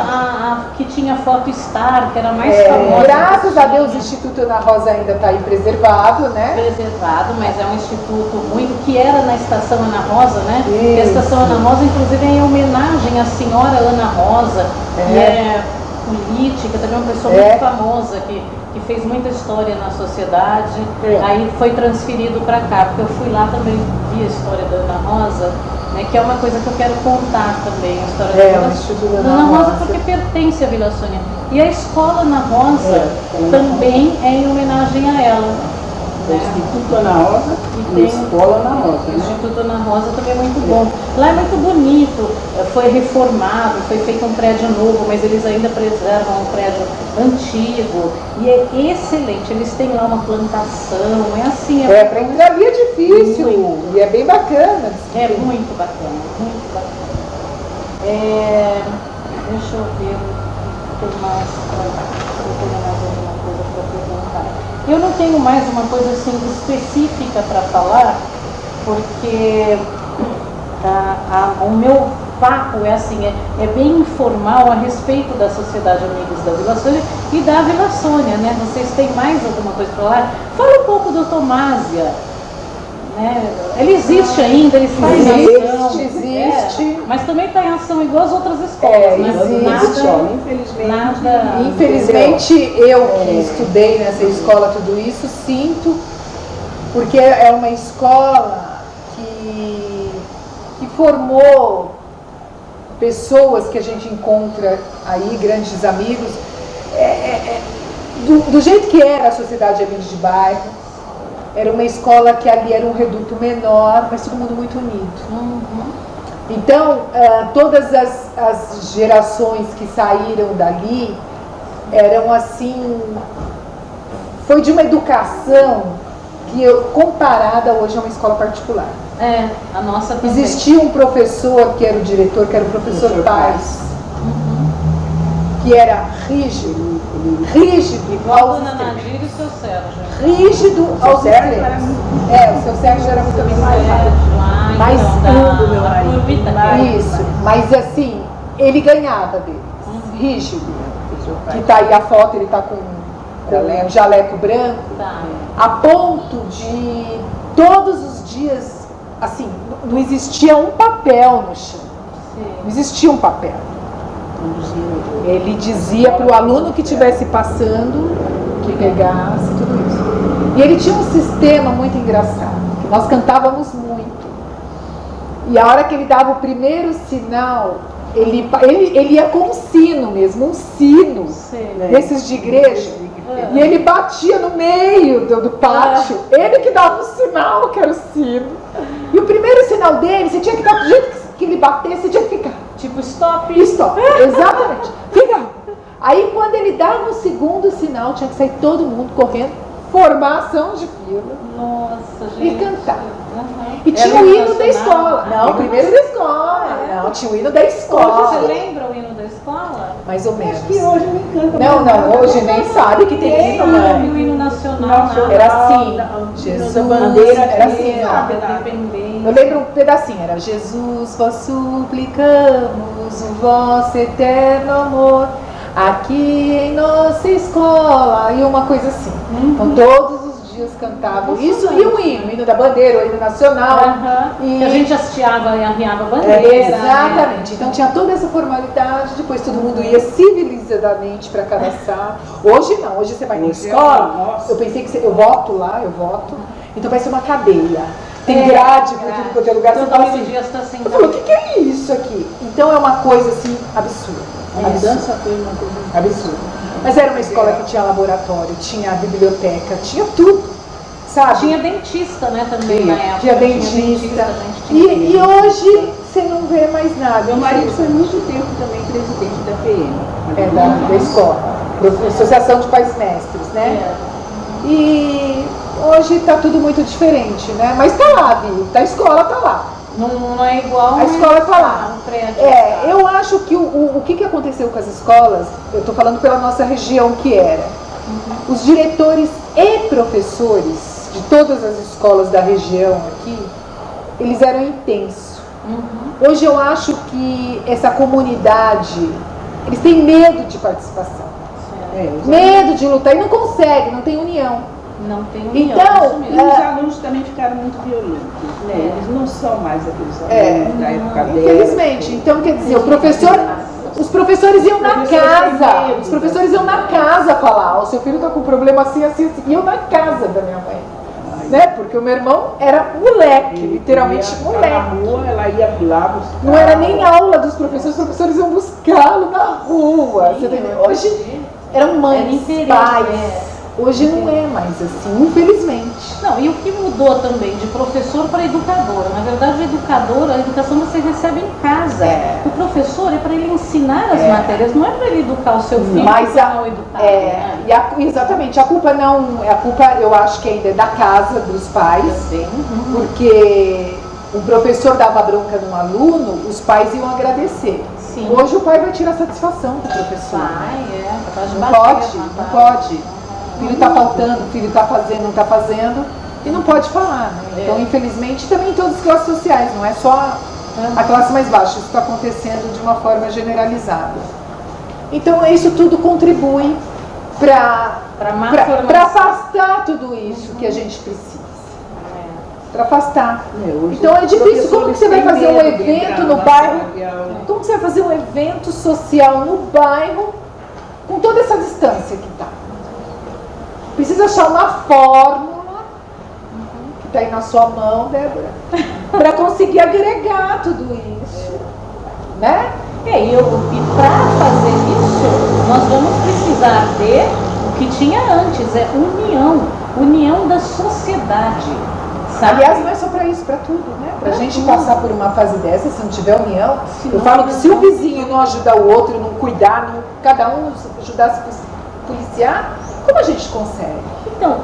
que tinha foto Star, que era mais famosa. Graças a Deus o Instituto Ana Rosa ainda está aí preservado, né? Preservado, mas é um instituto muito, que era na Estação Ana Rosa, né? E a Estação Ana Rosa, inclusive, é em homenagem à senhora Ana Rosa, que é política, também uma pessoa muito famosa, que fez muita história na sociedade. Aí foi transferido para cá, porque eu fui lá também, vi a história da Ana Rosa, né, que é uma coisa que eu quero contar também, a história da Ana Rosa, porque pertence à Vila Sônia. E a escola Ana Rosa também é em homenagem a ela. O Instituto Ana Rosa e a Escola Ana Rosa. O Instituto Ana Rosa também é muito bom. Lá é muito bonito, foi reformado, foi feito um prédio novo, mas eles ainda preservam um prédio antigo. E é excelente, eles têm lá uma plantação, é assim. Para entrar ali é difícil, e é bem bacana. É muito bacana, muito bacana. Deixa eu ver o que mais, se eu tenho mais alguma coisa para perguntar. Eu não tenho mais uma coisa assim específica para falar, porque o meu papo é assim, é bem informal a respeito da Sociedade Amigos da Vila Sônia e da Vila Sônia, né? Vocês têm mais alguma coisa para falar? Fala um pouco do Tomásia. Né? Ele existe ainda, ele está em ação. Existe. Mas também está em ação igual as outras escolas, né? Infelizmente, eu que estudei nessa escola tudo isso, sinto, porque é uma escola que formou pessoas que a gente encontra aí, grandes amigos, do jeito que era a Sociedade Amigos de Bairro. Era uma escola que ali era um reduto menor, mas todo mundo muito unido. Então, todas as gerações que saíram dali eram assim, foi de uma educação que comparada hoje a uma escola particular. A nossa também. Existia um professor que era o diretor, que era o professor Paz, que era rígido igual aos a Dona Nadir e o seu Sérgio. Rígido aos extremos. O seu Sérgio era muito mais isso, mas assim, ele ganhava deles, rígido. Que tá aí a foto, ele tá com um jaleco branco, a ponto de todos os dias, assim, não existia um papel no chão. Não existia um papel. Ele dizia para o aluno que estivesse passando que pegasse tudo isso. E ele tinha um sistema muito engraçado, que nós cantávamos muito. E a hora que ele dava o primeiro sinal, ele ia com um sino mesmo, um sino desses de igreja. E ele batia no meio do pátio. Ele que dava o sinal, que era o sino. E o primeiro sinal dele, você tinha que dar do jeito que ele batesse, você tinha que ficar. Tipo stop. Stop, exatamente. Fica. Aí quando ele dava o segundo sinal, tinha que sair todo mundo correndo, formação de fila. Nossa, gente. E cantar. E tinha o hino da escola. Não, primeiro da escola. Não, tinha o hino da escola. Você lembra o hino da escola? Mais ou menos. Acho que hoje me encanta. Não, hoje nem sabe que tem hino, mãe. O hino nacional. Era assim. Jesus, bandeira, era assim, ó. Eu lembro um pedacinho, era Jesus, vós suplicamos o vosso eterno amor aqui em nossa escola, e uma coisa assim. Então todos os dias cantavam isso e o hino da bandeira, o hino nacional. E a gente hasteava e arriava a bandeira. Exatamente. Então tinha toda essa formalidade, depois todo mundo ia civilizadamente para cada sala. Hoje não, hoje você vai na escola, eu pensei que eu voto lá, então vai ser uma cadeia. Tem grade por tudo quanto é lugar. Você fala assim, eu falo, o que é isso aqui? Então é uma coisa assim absurda. A mudança foi uma coisa absurda. Mas era uma escola que tinha laboratório, tinha biblioteca, tinha tudo, sabe? Tinha dentista, né, também na época. Tinha dentista. E hoje você não vê mais nada. Meu marido foi muito tempo também presidente da PM. Da escola, Associação de Pais Mestres, né? E hoje está tudo muito diferente, né? Mas está lá, viu? A escola está lá. Não é igual, a escola está lá. Um prédio. Eu acho que o que aconteceu com as escolas, eu estou falando pela nossa região que era, os diretores e professores de todas as escolas da região aqui, eles eram intensos. Hoje eu acho que essa comunidade, eles têm medo de participação, medo de lutar, e não conseguem, não tem união. Não tem união. Então, e os alunos também ficaram muito violentos, né? Eles não são mais aqueles alunos da época dela. Infelizmente. Então, quer dizer, os professores iam na casa. Os professores iam na casa falar: o seu filho está com problema assim, assim, assim. Iam na casa da minha mãe. Né? Porque o meu irmão era moleque, literalmente moleque. Na rua, ela ia lá buscar. Não era nem aula dos professores, os professores iam buscá-lo na rua. Hoje eram mães, pais. Hoje não é mais assim, infelizmente. Não, e o que mudou também de professor para educadora? Na verdade, o educador, a educação você recebe em casa. O professor é para ele ensinar as matérias, não é para ele educar o seu filho. Mas exatamente, a culpa eu acho que ainda é da casa, dos pais, porque o professor dava bronca num aluno, os pais iam agradecer. Sim. Hoje o pai vai tirar satisfação do professor. Não pode. O filho está faltando, o filho está fazendo, não está fazendo, e não pode falar, né? Então, infelizmente, também em todas as classes sociais, não é só a classe mais baixa, isso está acontecendo de uma forma generalizada. Então, isso tudo contribui para afastar tudo isso que a gente precisa. Para afastar. Então, é difícil. Como que você vai fazer um evento no bairro? Como que você vai fazer um evento social no bairro com toda essa distância que está? Precisa achar uma fórmula, que está aí na sua mão, Débora, para conseguir agregar tudo isso, né? E para fazer isso, nós vamos precisar de o que tinha antes, união da sociedade. Sabe? Aliás, não é só para isso, para tudo, né? Para a gente passar por uma fase dessa, se não tiver união, eu falo que se o vizinho não ajudar o outro, não cuidar, cada um ajudar a se policiar, como a gente consegue? Então,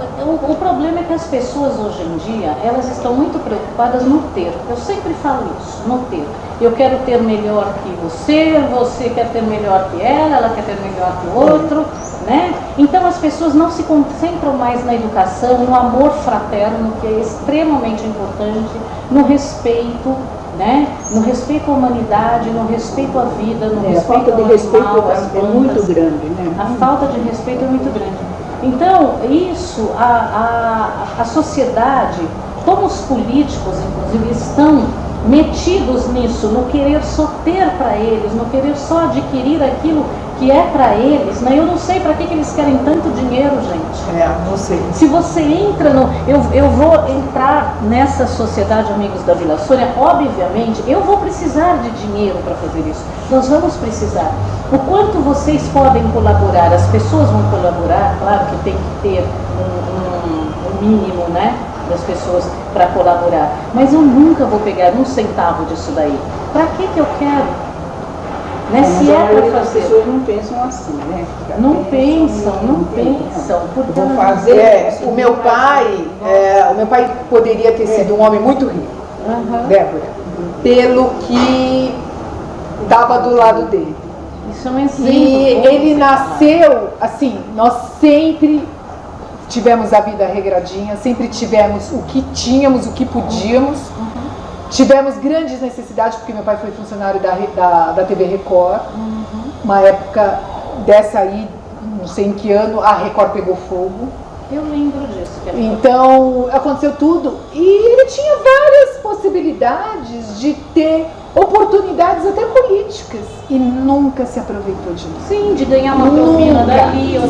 o problema é que as pessoas hoje em dia, elas estão muito preocupadas no ter. Eu sempre falo isso, no ter. Eu quero ter melhor que você quer ter melhor que ela quer ter melhor que o outro, né? Então as pessoas não se concentram mais na educação, no amor fraterno, que é extremamente importante, no respeito, né? No respeito à humanidade, no respeito à vida, no respeito ao animal, a falta de respeito é muito grande, né? A falta de respeito é muito grande. Então, isso, a sociedade, como os políticos, inclusive, estão metidos nisso, no querer só ter para eles, no querer só adquirir aquilo que é para eles, né? Eu não sei para que eles querem tanto dinheiro, gente. Não sei. Se você entra no... Eu vou entrar nessa sociedade Amigos da Vila Sônia, obviamente, eu vou precisar de dinheiro para fazer isso. Nós vamos precisar. O quanto vocês podem colaborar, as pessoas vão colaborar, claro que tem que ter um mínimo, né, das pessoas para colaborar. Mas eu nunca vou pegar um centavo disso daí. Para que eu quero? Né? Se é para fazer. As pessoas não pensam assim, né? Não pensam. Porque vão fazer. O meu pai poderia ter sido um homem muito rico, Débora, pelo que estava do lado dele. Isso é um exemplo. E ele nasceu assim, nós sempre tivemos a vida regradinha, sempre tivemos o que tínhamos, o que podíamos. Tivemos grandes necessidades, porque meu pai foi funcionário da TV Record. Uma época dessa aí, não sei em que ano, a Record pegou fogo. Eu lembro disso. Então, aconteceu tudo. E ele tinha várias possibilidades de ter oportunidades até políticas. E nunca se aproveitou de nada. Sim, de ganhar uma propina dali. Nunca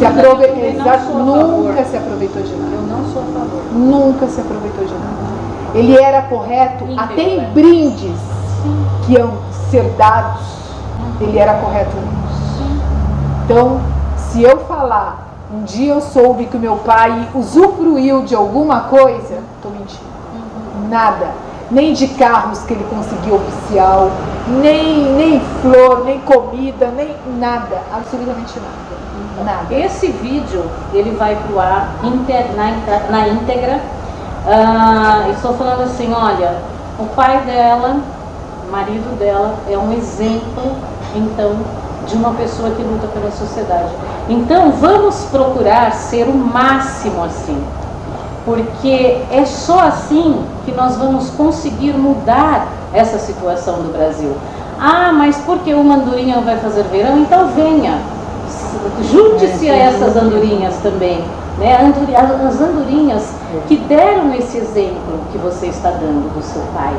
se aproveitou de nada. Eu não sou a favor. Nunca se aproveitou de nada. Ele era correto até em brindes que iam ser dados, ele era correto nisso. Então, se eu falar, um dia eu soube que o meu pai usufruiu de alguma coisa, estou mentindo. Nada. Nem de carros que ele conseguiu oficial, nem flor, nem comida, nem nada. Absolutamente nada. Esse vídeo, ele vai pro ar na íntegra. Estou falando assim, olha, o pai dela, o marido dela, é um exemplo, então, de uma pessoa que luta pela sociedade. Então, vamos procurar ser o máximo assim. porque é só assim que nós vamos conseguir mudar essa situação do Brasil. Ah, mas por que uma andorinha não vai fazer verão? Então venha, junte-se a essas andorinhas também, né? As andorinhas que deram esse exemplo que você está dando do seu pai,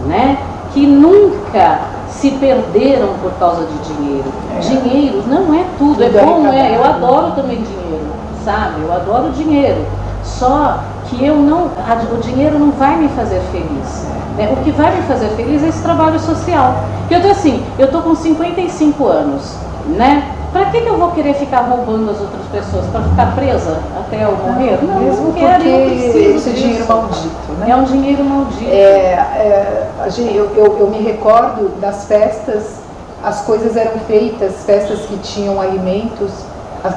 né? Que nunca se perderam por causa de dinheiro. Dinheiro não é tudo, é bom, eu adoro também dinheiro, sabe? Eu adoro dinheiro, só que o dinheiro não vai me fazer feliz. Né? O que vai me fazer feliz é esse trabalho social. Eu estou com 55 anos, né? Para que eu vou querer ficar roubando as outras pessoas? Para ficar presa até eu morrer? Não, mesmo não quero, porque não preciso esse disso. dinheiro maldito, né? É um dinheiro maldito. Eu me recordo das festas, as coisas eram feitas, festas que tinham alimentos.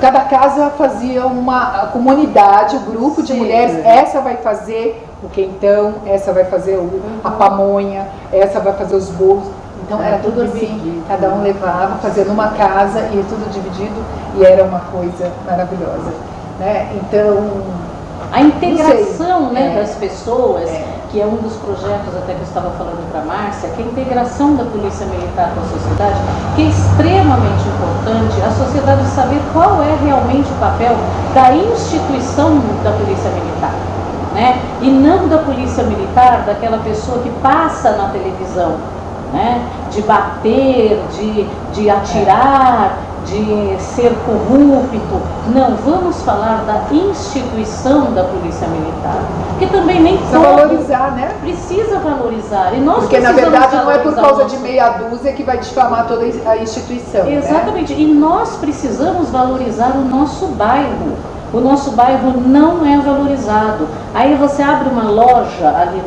Cada casa fazia uma comunidade, um grupo de mulheres. Essa vai fazer o quentão, essa vai fazer a pamonha, essa vai fazer os bolos. Então era tudo assim, cada um levava, fazia numa casa e tudo dividido, e era uma coisa maravilhosa, né? Então a integração, né, das pessoas, que é um dos projetos até que eu estava falando para a Márcia, que é a integração da polícia militar com a sociedade, que é extremamente importante, a sociedade saber qual é realmente o papel da instituição da polícia militar, né? E não da polícia militar, daquela pessoa que passa na televisão, né? De bater, de atirar, de ser corrupto. Não, vamos falar da instituição da polícia militar, que também nem precisa valorizar, né? Precisa valorizar. E nós porque na verdade não é por causa de meia dúzia que vai difamar toda a instituição. Exatamente. Né? E nós precisamos valorizar o nosso bairro. O nosso bairro não é valorizado. Aí você abre uma loja ali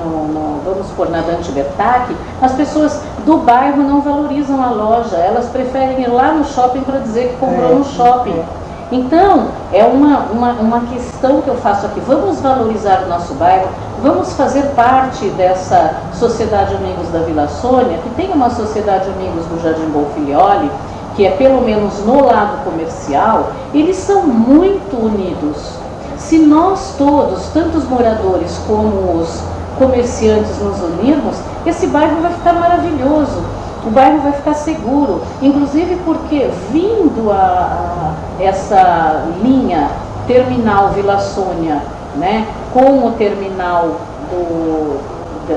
vamos supor, na Dante Bertac, as pessoas do bairro não valorizam a loja, elas preferem ir lá no shopping para dizer que comprou no shopping. Então, é uma questão que eu faço aqui. Vamos valorizar o nosso bairro, vamos fazer parte dessa Sociedade Amigos da Vila Sônia, que tem uma Sociedade Amigos do Jardim Bonfilioli, que é pelo menos no lado comercial, eles são muito unidos. Se nós todos, tanto os moradores como os comerciantes, nos unirmos, esse bairro vai ficar maravilhoso, o bairro vai ficar seguro, inclusive porque vindo essa linha terminal Vila Sônia, né, com o terminal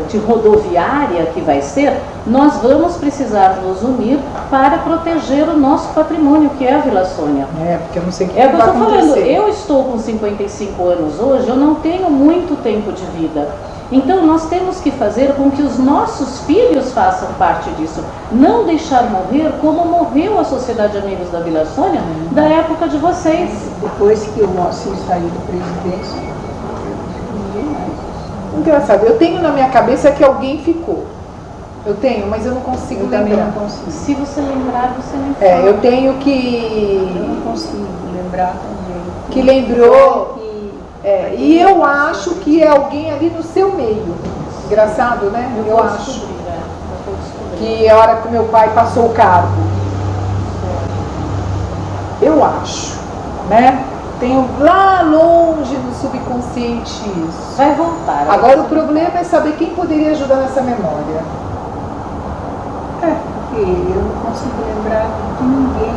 de rodoviária que vai ser, nós vamos precisar nos unir para proteger o nosso patrimônio, que é a Vila Sônia. Porque eu não sei o que vai acontecer. falando, eu estou com 55 anos hoje, eu não tenho muito tempo de vida. Então nós temos que fazer com que os nossos filhos façam parte disso. Não deixar morrer como morreu a Sociedade Amigos da Vila Sônia da época de vocês. Depois que o Moacir saiu da presidência, ninguém mais. Engraçado, eu tenho na minha cabeça que alguém ficou. Eu tenho, mas eu não consigo lembrar. Não consigo. Se você lembrar, você me fala. Eu tenho que... Eu não consigo lembrar também. Que lembrou... e eu acho que é alguém ali no seu meio. Engraçado, né? Eu acho. Que é a hora que meu pai passou o cargo. Eu acho, né? Tenho lá longe no subconsciente isso. Vai voltar. Agora o problema é saber quem poderia ajudar nessa memória. Porque eu não consigo lembrar de ninguém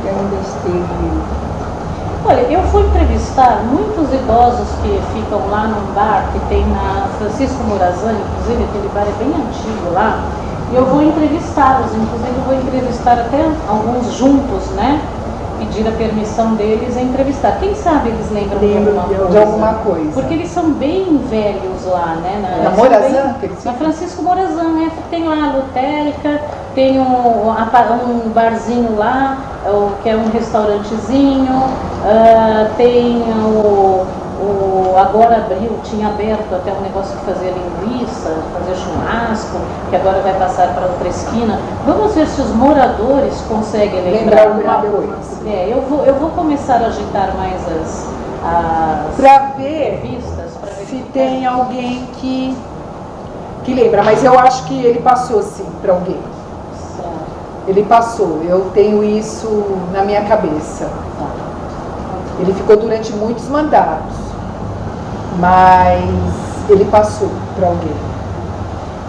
que ainda esteve. Olha, eu fui entrevistar muitos idosos que ficam lá num bar que tem na Francisco Morazan, inclusive aquele bar é bem antigo lá, e eu vou entrevistá-los, inclusive eu vou entrevistar até alguns juntos, né? Pedir a permissão deles a entrevistar. Quem sabe eles lembram de alguma coisa. Porque eles são bem velhos lá, né? Na Morazan? Na Francisco Morazan, né? Tem lá a lotérica, tem um barzinho lá, que é um restaurantezinho, tem agora abriu, tinha aberto até um negócio de fazer linguiça, fazer churrasco, que agora vai passar para outra esquina. Vamos ver se os moradores conseguem lembrar alguma coisa. Eu vou começar a agitar mais as para ver revistas, para ver se tem alguém que lembra, mas eu acho que ele passou sim para alguém. Ele passou, eu tenho isso na minha cabeça. Ele ficou durante muitos mandatos, mas ele passou para alguém.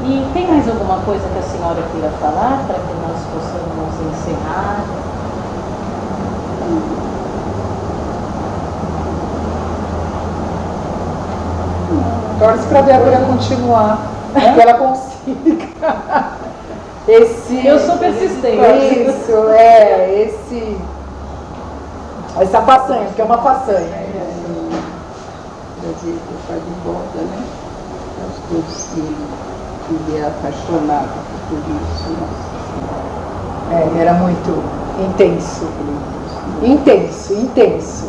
E tem mais alguma coisa que a senhora queira falar para que nós possamos encerrar? Torce para a Débora continuar, que ela consiga. Eu sou persistente. Essa façanha, porque é uma façanha. Brasil faz de volta, né? Nós todos que é apaixonado por isso. Ele era muito intenso. Intenso.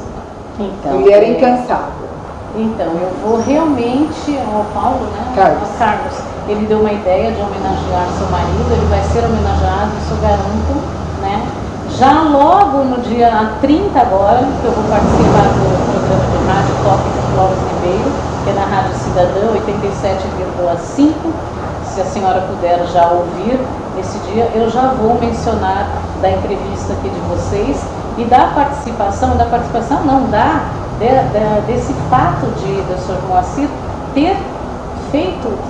Então, ele era incansável. Então, eu vou realmente ao Paulo, né? Ao Carlos. Ele deu uma ideia de homenagear seu marido, ele vai ser homenageado, isso eu garanto, né? Já logo no dia 30 agora, que eu vou participar do programa de rádio Toque com Clóvis Ribeiro, que é na Rádio Cidadã 87,5. Se a senhora puder já ouvir esse dia, eu já vou mencionar da entrevista aqui de vocês e da participação desse fato do Sr. Moacir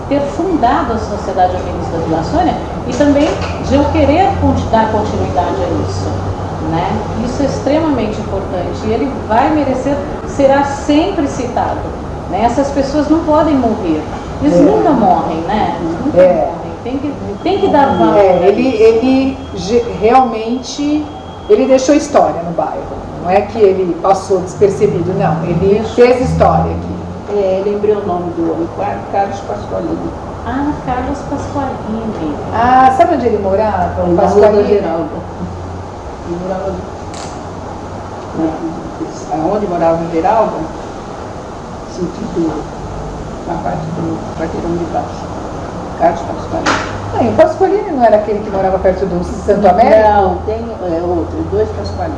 ter fundado a Sociedade Amigos da Vila Sônia e também de eu querer dar continuidade a isso, né? Isso é extremamente importante e ele vai merecer, será sempre citado, né? Essas pessoas não podem morrer, eles nunca morrem, né? Nunca morrem. Tem que dar valor. Ele realmente deixou história no bairro. Não é que ele passou despercebido, não. Ele fez história aqui. Lembrei o nome do homem, Carlos Pasqualini. Carlos Pasqualini. Sabe onde ele morava? Na Rua da Geralda. Ele morava onde morava o Geralda, sentido na parte do quarteirão de baixo. Carlos Pasqualini. O Pasqualini não era aquele que morava perto do Santo Américo? Não, tem outro, dois Pasqualini.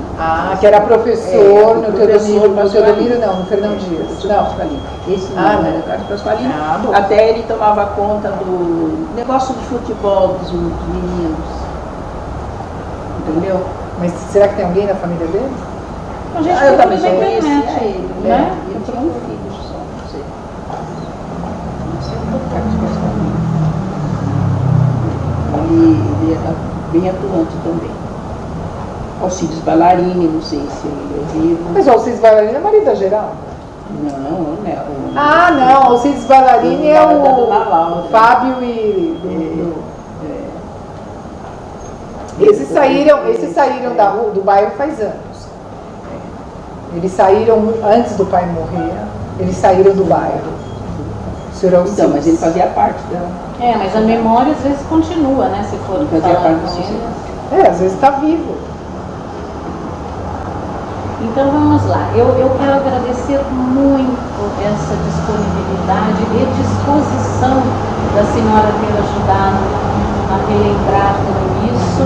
Que era professor no Teodomiro, não, no Fernão Dias. Não, Pasqualini. Esse não era Carlos Pasqualini. Até ele tomava conta do negócio de futebol dos meninos. Entendeu? Mas será que tem alguém na família dele? Eu também já conhecia ele, né? Ele tinha um filho só, não sei. Não sei o Carlos Pasqualini. Ele era bem atuante também. Alcides Ballarini, não sei se ele é vivo. Mas o Alcides Ballarini é marido da Geralda? Não. Não, Alcides Ballarini é o Fábio e... Esses saíram do bairro faz anos. Eles saíram antes do pai morrer, eles saíram do bairro. Então, mas ele fazia parte dela. Mas a memória às vezes continua, né? Se for falar com ele. Às vezes está vivo. Então vamos lá. Eu quero agradecer muito essa disponibilidade e disposição da senhora ter ajudado a relembrar tudo isso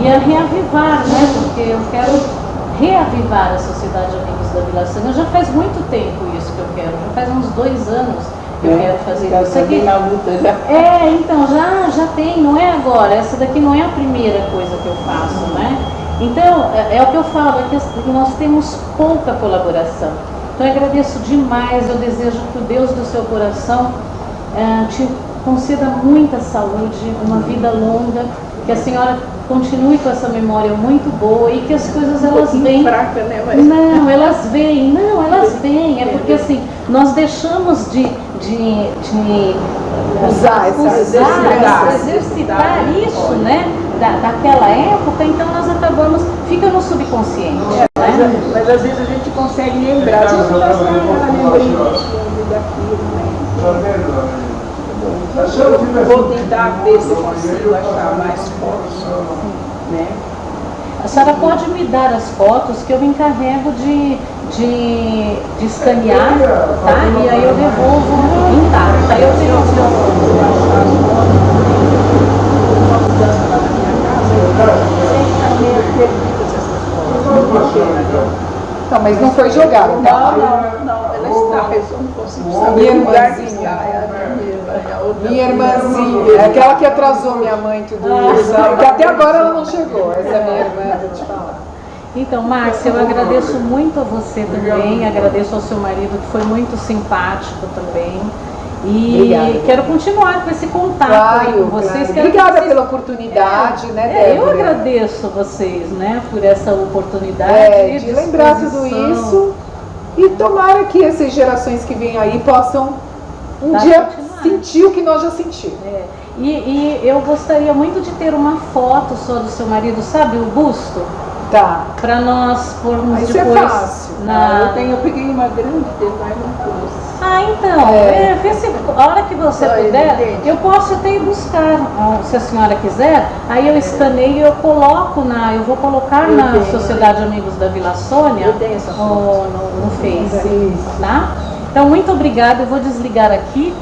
e a reavivar, né? Porque eu quero reavivar a Sociedade Amigos da Vila Sônia. Já faz muito tempo isso que eu quero, já faz uns 2 anos. Eu quero fazer isso aqui. Na luta já. Então já tem, não é agora. Essa daqui não é a primeira coisa que eu faço, né? Então, é o que eu falo, é que nós temos pouca colaboração. Então eu agradeço demais, eu desejo que o Deus do seu coração te conceda muita saúde, uma vida longa, que a senhora continue com essa memória muito boa e que as coisas elas vêm. Fraca, né? Não, elas vêm. É porque assim, nós deixamos de exercitar isso, né? Daquela época, então nós acabamos, fica no subconsciente. Né? Mas às vezes a gente consegue lembrar. Lembrei daquilo, né? Vou tentar ver se eu consigo achar mais fotos, né? A senhora pode me dar as fotos que eu me encarrego de escanear, tá? E aí eu devolvo intacta. Aí eu tenho Não, mas não foi jogado, tá? Não, ela está, eu só não consigo saber. Minha irmãzinha, é aquela que atrasou minha mãe tudo isso, que até agora ela não chegou, essa minha irmã, vou te falar. Então, Márcia, eu agradeço muito a você também, agradeço ao seu marido, que foi muito simpático também. E obrigada, quero continuar com esse contato com vocês. Claro. Obrigada pela oportunidade, né, Débora? Eu agradeço vocês, né, por essa oportunidade. De lembrar tudo isso e tomara que essas gerações que vêm aí possam dia sentir o que nós já sentimos. E eu gostaria muito de ter uma foto só do seu marido, sabe, o busto? Tá. Para nós pormos isso depois. É fácil. Eu peguei uma grande mas não trouxe. Então, vê se a hora que você puder, eu posso até ir buscar, se a senhora quiser, aí eu escaneio e eu coloco eu vou colocar na Sociedade Amigos da Vila Sônia no Face, tá? Então, muito obrigada, eu vou desligar aqui.